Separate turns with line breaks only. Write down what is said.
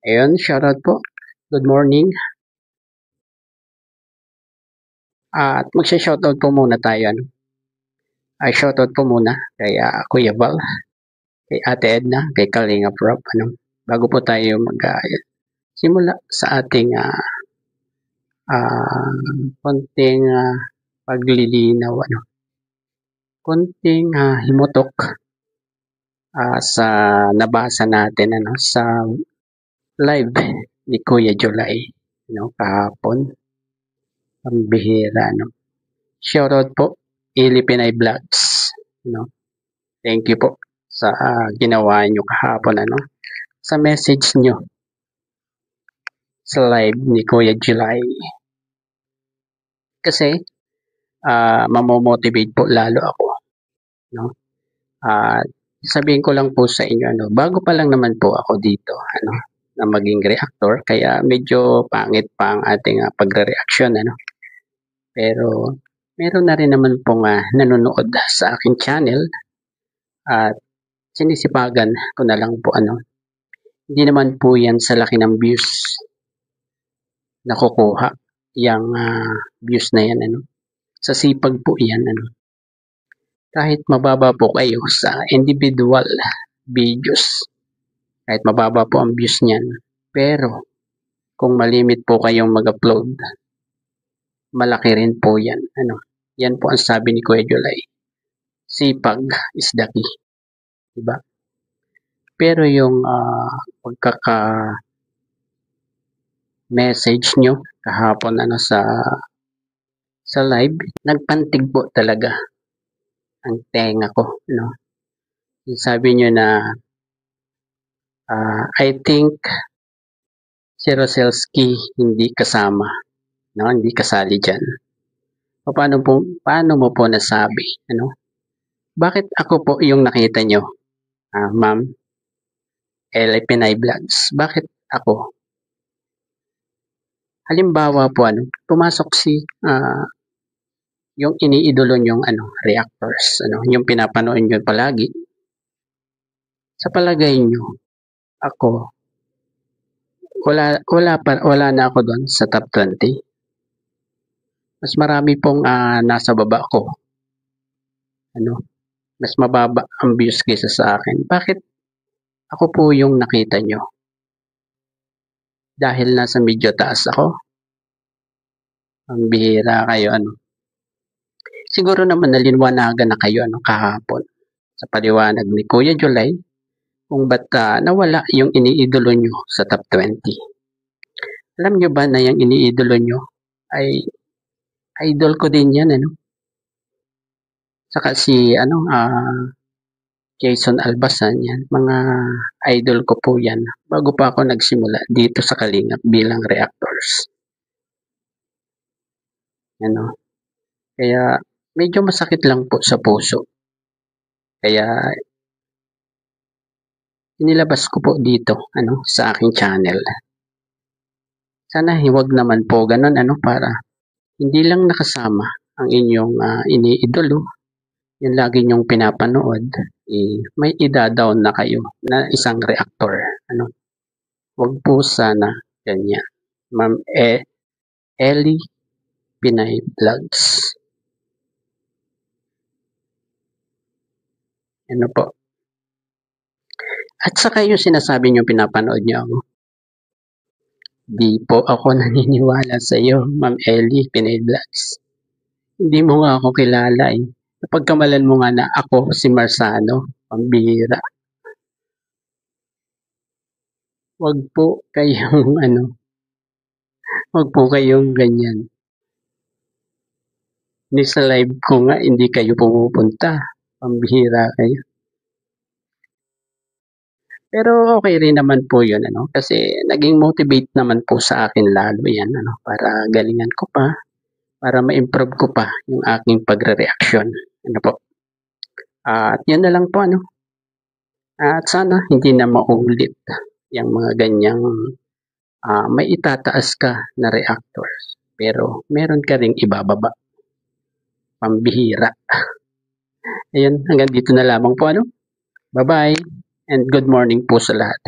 Ayun, shoutout po. Good morning. At magsha-shoutout po muna tayo. Shoutout po muna kay Kuya Val, kay Ate Edna, kay Kalinga Prop. Bago po tayo simula sa ating konting paglilinaw, konting himutok sa nabasa natin sa live ni Kuya July kahapon. Ang bihira, Shoutout po, Ili Pinay Vlogs. Thank you po sa ginawa nyo kahapon, sa message nyo sa live ni Kuya July. Kasi, mamomotivate po lalo ako. Sabihin ko lang po sa inyo, bago pa lang naman po ako dito, na maging reactor, kaya medyo pangit pa ang ating pagre-reaction, Pero, meron na rin naman pong nanonood sa aking channel at sinisipagan ko na lang po hindi naman po yan sa laki ng views nakukuha yung views na yan sa sipag po yan kahit mababa po kayo sa individual videos, kahit mababa po ang views niyan, pero kung malimit po kayong mag-upload, malaki rin po yan yan po ang sabi ni Kuya July, sipag is the key, diba? Pero yung pagkaka-message nyo kahapon sa live, nagpantig po talaga ang tenga ko, Sabi nyo na I think si Roselski hindi kasama, hindi kasali dyan. Paano mo po nasabi, Bakit ako po yung nakita nyo, Ma'am Eli Pinay Vlogs? Bakit ako? Halimbawa po, pumasok si yung iniidolo nyong reactors, yung pinapanood nyo palagi. Sa palagay nyo, ako, wala na ako doon sa top 20. Mas marami pong nasa baba ko. Mas mababa ang views kaysa sa akin. Bakit ako po yung nakita nyo? Dahil nasa medyo taas ako? Ang bihira kayo, Siguro naman nalinwanagan na kayo kahapon sa paliwanag ni Kuya July kung ba't nawala yung iniidolo nyo sa top 20. Alam nyo ba na yung iniidolo nyo ay idol ko din yan, Saka si Jason Albasan, yan. Mga idol ko po yan. Bago pa ako nagsimula dito sa Kalingap bilang reactors. Kaya medyo masakit lang po sa puso. Kaya inilabas ko po dito sa aking channel. Sana huwag naman po ganun para hindi lang nakasama ang inyong iniidolo, yung lagi nyong pinapanood, may ida-down na kayo na isang reactor. Huwag po sana ganyan. Ma'am Eli Pinay Vlogs. Po. At saka yung sinasabi nyo pinapanood nyo ako. Di po ako naniniwala sa iyo, Ma'am Eli Pinay Vlogs. Hindi mo nga ako kilala Napagkamalan mo nga na ako si Marsano, pambihira. Huwag po kayong huwag po kayong ganyan. Sa live ko nga, hindi kayo pumupunta. Pambihira kayo. Pero okay rin naman po yun, kasi naging motivate naman po sa akin lalo yan, para galingan ko pa, para ma-improve ko pa yung aking pagre-reaction. Po. At yan na lang po, At sana hindi na maulit yung mga ganyang may itataas ka na reactors, pero meron ka ring ibababa. Pambihira. Ayun, hanggang dito na lamang po, Bye-bye and good morning po sa lahat.